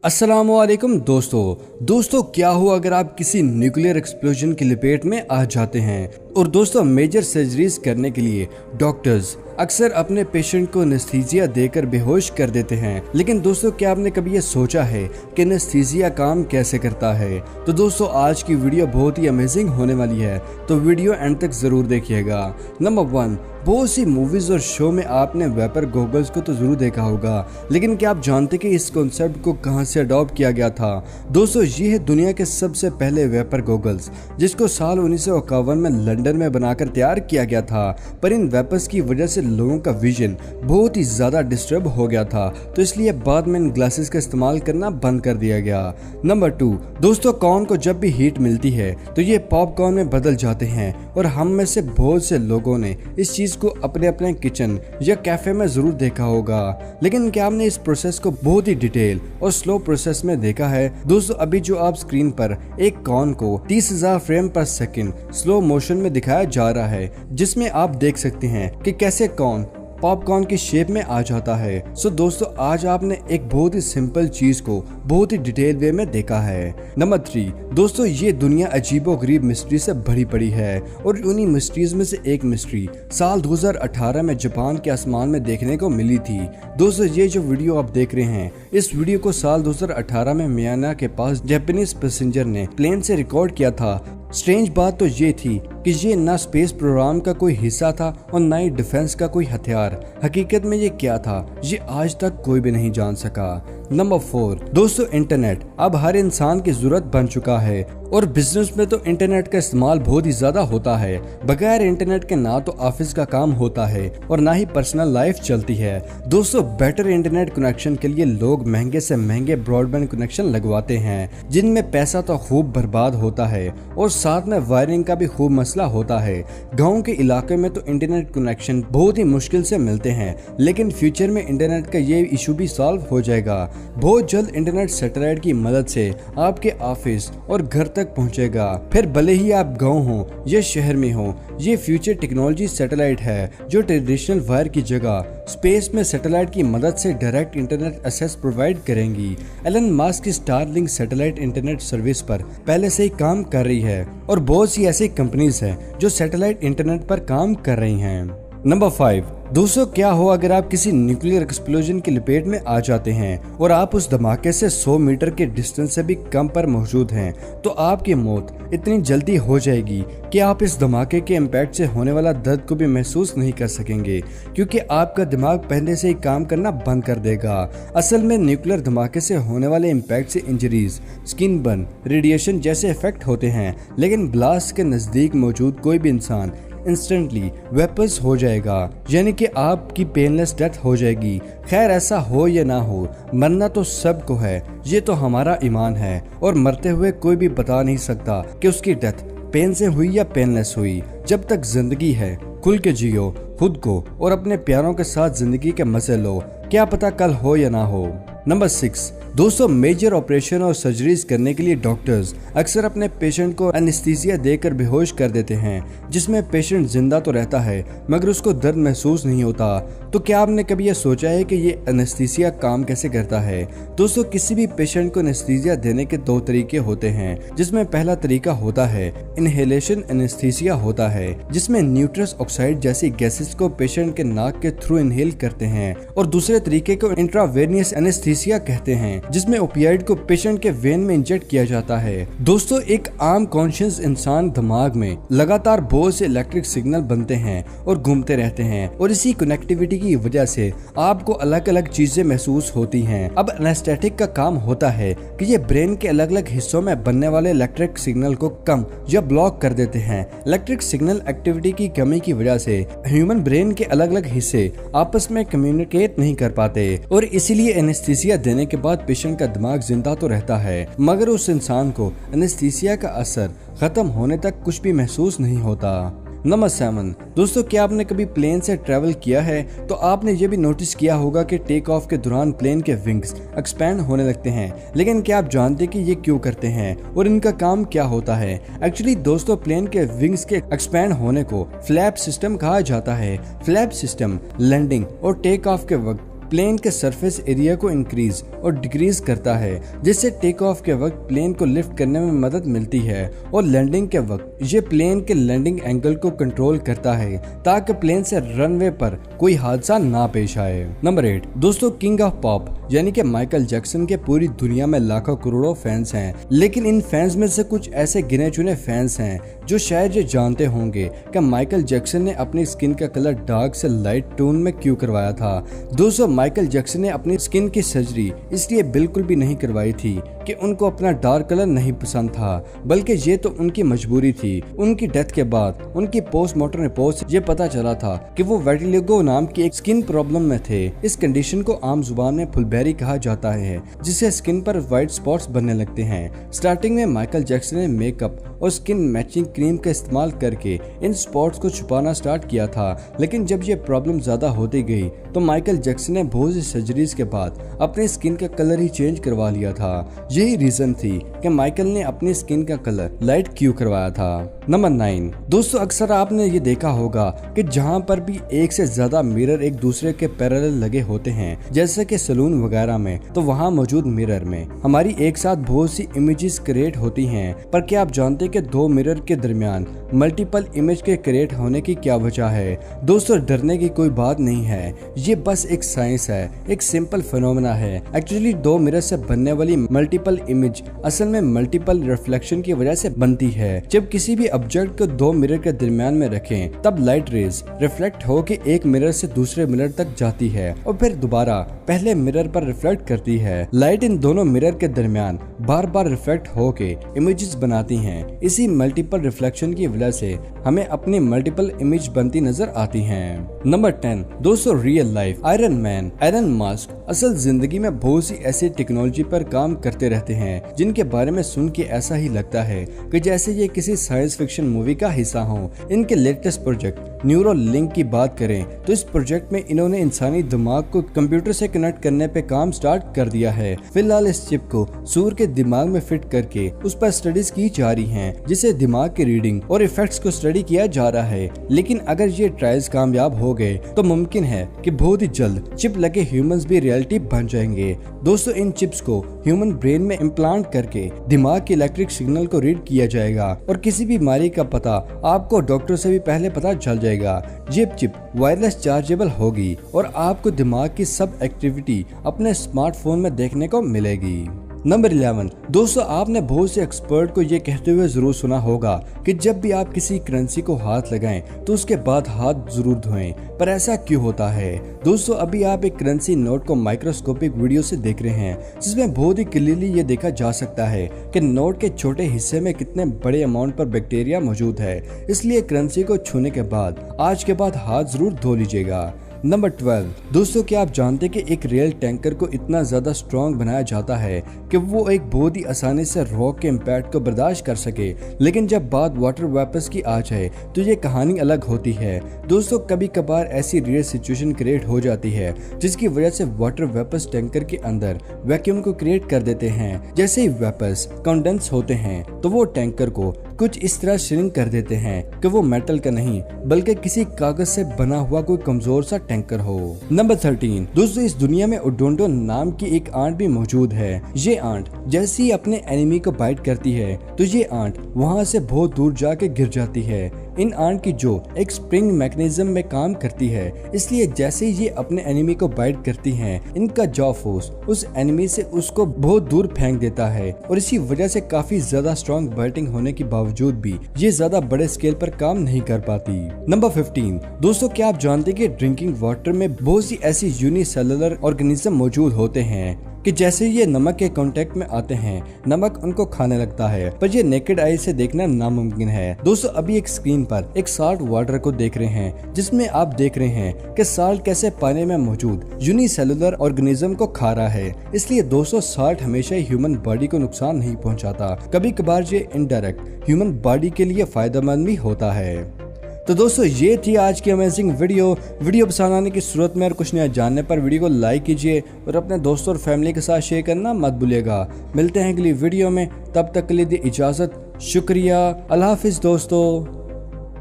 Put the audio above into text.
अस्सलामुअलैकुम दोस्तों क्या हो अगर आप किसी न्यूक्लियर एक्सप्लोजन की लपेट में आ जाते हैं। और दोस्तों मेजर सर्जरीज करने के लिए डॉक्टर्स अक्सर अपने पेशेंट को एनेस्थीसिया देकर बेहोश कर देते हैं। लेकिन दोस्तों क्या आपने कभी ये सोचा है कि एनेस्थीसिया काम कैसे करता है? तो दोस्तों आज की वीडियो बहुत ही अमेजिंग होने वाली है, तो वीडियो एंड तक जरूर देखिएगा। नंबर 1, बहुत सी मूवीज और शो में आपने वेपर गॉगल्स को तो जरूर देखा होगा, लेकिन क्या आप जानते कि इस कॉन्सेप्ट को कहां से अडॉप्ट किया गया था? दोस्तों ये है दुनिया के सबसे पहले वेपर गॉगल्स, जिसको साल 1951 में लंदन में बनाकर तैयार किया गया था। पर इन वेपर्स की वजह से लोगों का विजन बहुत ही ज्यादा डिस्टर्ब हो गया था, तो इसलिए बाद में इन ग्लासेस का इस्तेमाल करना बंद कर दिया गया। नंबर 2, दोस्तों कॉर्न को जब भी हीट मिलती है तो ये पॉपकॉर्न में बदल जाते हैं, और हम में से बहुत से लोगों ने इस चीज को अपने अपने किचन या कैफे में जरूर देखा होगा। लेकिन क्या आपने इस प्रोसेस को बहुत ही डिटेल और स्लो प्रोसेस में देखा है? दोस्तों अभी जो आप स्क्रीन पर एक कॉर्न को 30,000 फ्रेम पर सेकंड स्लो मोशन में दिखाया जा रहा है, जिसमें आप देख सकते हैं कि कैसे कॉर्न पॉपकॉर्न की शेप में आ जाता है। सो दोस्तों आज आपने एक बहुत ही सिंपल चीज को बहुत ही डिटेल वे में देखा है। नंबर 3, दोस्तों ये दुनिया अजीबोगरीब मिस्ट्री से भरी पड़ी है, और उन्हीं मिस्ट्रीज में से एक मिस्ट्री साल 2018 में जापान के आसमान में देखने को मिली थी। दोस्तों ये जो वीडियो आप देख रहे हैं, इस वीडियो को साल 2018 में मियाना के पास जापानीज पैसेंजर ने प्लेन से रिकॉर्ड किया था। स्ट्रेंज बात तो ये थी कि ये ना स्पेस प्रोग्राम का कोई हिस्सा था और ना ही डिफेंस का कोई हथियार। हकीकत में ये क्या था ये आज तक कोई भी नहीं जान सका। नंबर 4, दोस्तों इंटरनेट अब हर इंसान की जरूरत बन चुका है, और बिजनेस में तो इंटरनेट का इस्तेमाल बहुत ही ज्यादा होता है। बगैर इंटरनेट के ना तो ऑफिस का काम होता है और ना ही पर्सनल लाइफ चलती है। दोस्तों बेटर इंटरनेट कनेक्शन के लिए लोग महंगे से महंगे ब्रॉडबैंड कनेक्शन लगवाते हैं, जिनमें पैसा तो खूब बर्बाद होता है और साथ में वायरिंग का भी खूब मसला होता है। गाँव के इलाके में तो इंटरनेट कनेक्शन बहुत ही मुश्किल से मिलते हैं, लेकिन फ्यूचर में इंटरनेट का ये इशू भी सॉल्व हो जाएगा। बहुत जल्द इंटरनेट सैटेलाइट की मदद से आपके ऑफिस और घर तक पहुंचेगा। फिर भले ही आप गांव हो या शहर में हो, ये फ्यूचर टेक्नोलॉजी सैटेलाइट है जो ट्रेडिशनल वायर की जगह स्पेस में सैटेलाइट की मदद से डायरेक्ट इंटरनेट एक्सेस प्रोवाइड करेंगी। एलन मस्क की स्टारलिंक सैटेलाइट इंटरनेट सर्विस पर पहले से ही काम कर रही है, और बहुत सी ऐसी कंपनीज हैं जो सैटेलाइट इंटरनेट पर काम कर रही हैं। नंबर 5, दोस्तों क्या हो अगर आप किसी न्यूक्लियर एक्सप्लोजन की लपेट में आ जाते हैं और आप उस धमाके से 100 मीटर के डिस्टेंस से भी कम पर मौजूद हैं, तो आपकी मौत इतनी जल्दी हो जाएगी कि आप इस धमाके के इम्पैक्ट से होने वाला दर्द को भी महसूस नहीं कर सकेंगे, क्योंकि आपका दिमाग पहले से ही काम करना बंद कर देगा। असल में न्यूक्लियर धमाके से होने वाले इम्पैक्ट से इंजरीज, स्किन बर्न, रेडिएशन जैसे इफेक्ट होते हैं, लेकिन ब्लास्ट के नजदीक मौजूद कोई भी इंसान इंस्टेंटली वेपर्स हो जाएगा, यानी कि आपकी पेनलेस डेथ हो जाएगी। खैर ऐसा हो या ना हो, मरना तो सबको है, ये तो हमारा ईमान है, और मरते हुए कोई भी बता नहीं सकता कि उसकी डेथ पेन से हुई या पेनलेस हुई। जब तक जिंदगी है खुल के जियो, खुद को और अपने प्यारों के साथ जिंदगी के मजे लो, क्या पता कल हो या ना हो। नंबर 6, दोस्तों मेजर ऑपरेशन और सर्जरीज करने के लिए डॉक्टर्स अक्सर अपने पेशेंट को एनेस्थीसिया देकर बेहोश कर देते हैं, जिसमें पेशेंट जिंदा तो रहता है मगर उसको दर्द महसूस नहीं होता। तो क्या आपने कभी यह सोचा है कि ये एनेस्थीसिया काम कैसे करता है? दोस्तों किसी भी पेशेंट को एनेस्थीसिया देने के 2 तरीके होते हैं, जिसमें पहला तरीका होता है इनहेलेशन एनेस्थीसिया होता है, जिसमें न्यूट्रस ऑक्साइड जैसी गैसेस को पेशेंट के नाक के थ्रू इनहेल करते हैं, और दूसरे तरीके को इंट्रावेनियस एनेस्थीसिया कहते हैं, जिसमें ओपियाइड को पेशेंट के वेन में इंजेक्ट किया जाता है। दोस्तों एक आम कॉन्शियस इंसान दिमाग में लगातार बहुत से इलेक्ट्रिक सिग्नल बनते हैं और घूमते रहते हैं, और इसी कनेक्टिविटी की वजह से आपको अलग अलग चीजें महसूस होती हैं। अब एनेस्थेटिक का काम होता है कि ये ब्रेन के अलग अलग हिस्सों में बनने वाले इलेक्ट्रिक सिग्नल को कम या ब्लॉक कर देते हैं। इलेक्ट्रिक सिग्नल एक्टिविटी की कमी की वजह से ह्यूमन ब्रेन के अलग अलग हिस्से आपस में कम्युनिकेट नहीं कर पाते, और इसीलिए एनेस्थीसिया देने के बाद पेशेंट का दिमाग जिंदा तो रहता है, मगर उस इंसान को एनेस्थीसिया का असर खत्म होने तक कुछ भी महसूस नहीं होता। नंबर 7, दोस्तों क्या आपने कभी प्लेन से ट्रेवल किया है तो आपने ये भी नोटिस किया होगा कि टेक ऑफ के दौरान प्लेन के विंग्स एक्सपैंड होने लगते हैं। लेकिन क्या आप जानते कि ये क्यों करते हैं और इनका काम क्या होता है? एक्चुअली दोस्तों प्लेन के विंग्स के एक्सपैंड होने को फ्लैप सिस्टम कहा जाता है। फ्लैप सिस्टम लैंडिंग और टेक ऑफ के वक्त प्लेन के सरफेस एरिया को इंक्रीज और डिक्रीज करता है, जिससे टेक ऑफ के वक्त प्लेन को लिफ्ट करने में मदद मिलती है और लैंडिंग के वक्त ये प्लेन के लैंडिंग एंगल को कंट्रोल करता है ताकि प्लेन से रनवे पर कोई हादसा ना पेश आए। नंबर 8 दोस्तों, किंग ऑफ पॉप यानी कि माइकल जैक्सन के पूरी दुनिया में लाखों करोड़ों फैंस हैं, लेकिन इन फैंस में से कुछ ऐसे गिने चुने फैंस हैं जो शायद ये जानते होंगे कि माइकल जैक्सन ने अपनी स्किन का कलर डार्क से लाइट टोन में क्यों करवाया था। दोस्तों, माइकल जैक्सन ने अपनी स्किन की सर्जरी इसलिए बिल्कुल भी नहीं करवाई थी कि उनको अपना डार्क कलर नहीं पसंद था, बल्कि ये तो उनकी मजबूरी थी। उनकी डेथ के बाद उनकी पोस्टमार्टम रिपोर्ट से ये पता चला था कि वो वेटिलिगो नाम की एक स्किन प्रॉब्लम में थे। इस कंडीशन को आम जुबान में फुलबेरी कहा जाता है, जिससे स्किन पर व्हाइट स्पॉट्स बनने लगते हैं। स्टार्टिंग में माइकल जैक्सन ने मेकअप और स्किन मैचिंग क्रीम का इस्तेमाल करके इन स्पॉट्स को छुपाना स्टार्ट किया था, लेकिन जब ये प्रॉब्लम ज्यादा होती गई तो माइकल जैक्सन ने बहुत सी सर्जरीज के बाद अपने स्किन का कलर ही चेंज करवा लिया था। यही रीजन थी कि माइकल ने अपनी स्किन का कलर लाइट क्यों करवाया था। नंबर 9 दोस्तों, अक्सर आपने ये देखा होगा कि जहाँ पर भी एक से ज्यादा मिरर एक दूसरे के पैरेलल लगे होते हैं, जैसे कि सलून वगैरह में, तो वहाँ मौजूद मिरर में हमारी एक साथ बहुत सी इमेजेस क्रिएट होती हैं। पर क्या आप जानते कि दो मिरर के दरमियान मल्टीपल इमेज के क्रिएट होने की क्या वजह है? दोस्तों, डरने की कोई बात नहीं है, ये बस एक साइंस है, एक सिंपल फिनोमेना है। एक्चुअली दो मिरर से बनने वाली मल्टीपल इमेज असल में मल्टीपल रिफ्लेक्शन की वजह से बनती है। जब किसी भी ऑब्जेक्ट को दो मिरर के दरमियान में रखें, तब लाइट रेज रिफ्लेक्ट होकर एक मिरर से दूसरे मिरर तक जाती है और फिर दोबारा पहले मिरर पर रिफ्लेक्ट करती है। लाइट इन दोनों मिरर के दरमियान बार बार रिफ्लेक्ट होके इमेजेस बनाती हैं। इसी मल्टीपल रिफ्लेक्शन की वजह से हमें अपनी मल्टीपल इमेज बनती नजर आती हैं। नंबर 10 दोस्तों, real life Iron Man, Elon Musk असल जिंदगी में बहुत सी ऐसी टेक्नोलॉजी पर काम करते रहते हैं जिनके बारे में सुन के ऐसा ही लगता है कि जैसे ये किसी साइंस फिक्शन मूवी का हिस्सा हो। इनके लेटेस्ट प्रोजेक्ट न्यूरो लिंक की बात करें तो इस प्रोजेक्ट में इन्होंने इंसानी दिमाग को कंप्यूटर से कनेक्ट करने पे काम स्टार्ट कर दिया है। फिलहाल इस चिप को सूर के दिमाग में फिट करके उस पर स्टडीज की जा रही हैं, जिसे दिमाग की रीडिंग और इफेक्ट्स को स्टडी किया जा रहा है। लेकिन अगर ये ट्रायल्स कामयाब हो गए तो मुमकिन है कि बहुत ही जल्द चिप लगे ह्यूमंस भी रियलिटी बन जाएंगे। दोस्तों, इन चिप्स को ह्यूमन ब्रेन में इम्प्लांट करके दिमाग के इलेक्ट्रिक सिग्नल को रीड किया जाएगा और किसी बीमारी का पता आपको डॉक्टर से भी पहले पता चल जाएगा। ये चिप वायरलेस चार्जेबल होगी और आपको दिमाग की सब एक्टिविटी अपने स्मार्टफोन में देखने को मिलेगी। नंबर 11 दोस्तों, आपने बहुत से एक्सपर्ट को ये कहते हुए जरूर सुना होगा कि जब भी आप किसी करेंसी को हाथ लगाएं तो उसके बाद हाथ जरूर धोएं। पर ऐसा क्यों होता है? दोस्तों, अभी आप एक करेंसी नोट को माइक्रोस्कोपिक वीडियो से देख रहे हैं, जिसमें बहुत ही क्लियरली ये देखा जा सकता है कि नोट के छोटे हिस्से में कितने बड़े अमाउंट पर बैक्टीरिया मौजूद है। इसलिए करेंसी को छूने के बाद आज के बाद हाथ जरूर धो लीजिएगा। नंबर 12 दोस्तों, क्या आप जानते कि एक रेल टैंकर को इतना ज्यादा स्ट्रॉन्ग बनाया जाता है कि वो एक बहुत ही आसानी से रॉक के इम्पैक्ट को बर्दाश्त कर सके। लेकिन जब बात वाटर वेपर्स की आ जाए तो ये कहानी अलग होती है। दोस्तों, कभी कभार ऐसी रेयर सिचुएशन क्रिएट हो जाती है जिसकी वजह से वाटर वेपर्स टैंकर के अंदर वैक्यूम को क्रिएट कर देते हैं। जैसे ही वेपर्स कंडेंस होते हैं तो वो टैंकर को कुछ इस तरह श्रिंक कर देते हैं कि वो मेटल का नहीं बल्कि किसी कागज से बना हुआ कोई कमजोर सा टैंकर हो। नंबर 13 दोस्तों, इस दुनिया में ओडोंटो नाम की एक आंट भी मौजूद है। ये आंट जैसे ही अपने एनिमी को बाइट करती है तो ये आंट वहाँ से बहुत दूर जाके गिर जाती है। इन आंट की जो एक स्प्रिंग मैकेनिज्म में काम करती है, इसलिए जैसे ही ये अपने एनिमी को बाइट करती हैं, इनका जॉ फोर्स उस एनिमी से उसको बहुत दूर फेंक देता है और इसी वजह से काफी ज्यादा स्ट्रॉन्ग बाइटिंग होने के बावजूद भी ये ज्यादा बड़े स्केल पर काम नहीं कर पाती। नंबर 15 दोस्तों, क्या आप जानते कि ड्रिंकिंग वाटर में बहुत सी ऐसी यूनिसेलुलर ऑर्गेनिज्म मौजूद होते हैं कि जैसे ये नमक के कांटेक्ट में आते हैं, नमक उनको खाने लगता है, पर ये नेकेड आई से देखना नामुमकिन है। दोस्तों, अभी एक स्क्रीन पर एक साल्ट वाटर को देख रहे हैं, जिसमें आप देख रहे हैं कि साल्ट कैसे पानी में मौजूद यूनिसेलुलर ऑर्गेनिज्म को खा रहा है। इसलिए दोस्तों, साल्ट हमेशा ह्यूमन बॉडी को नुकसान नहीं पहुंचाता, कभी कभार ये इनडायरेक्ट ह्यूमन बॉडी के लिए फायदेमंद भी होता है। तो दोस्तों, ये थी आज की अमेजिंग वीडियो पसंद आने की सूरत में और कुछ नया जानने पर वीडियो को लाइक कीजिए और अपने दोस्तों और फैमिली के साथ शेयर करना मत भूलिएगा। मिलते हैं अगली वीडियो में, तब तक के लिए दी इजाजत। शुक्रिया। अल्लाह हाफिज दोस्तों।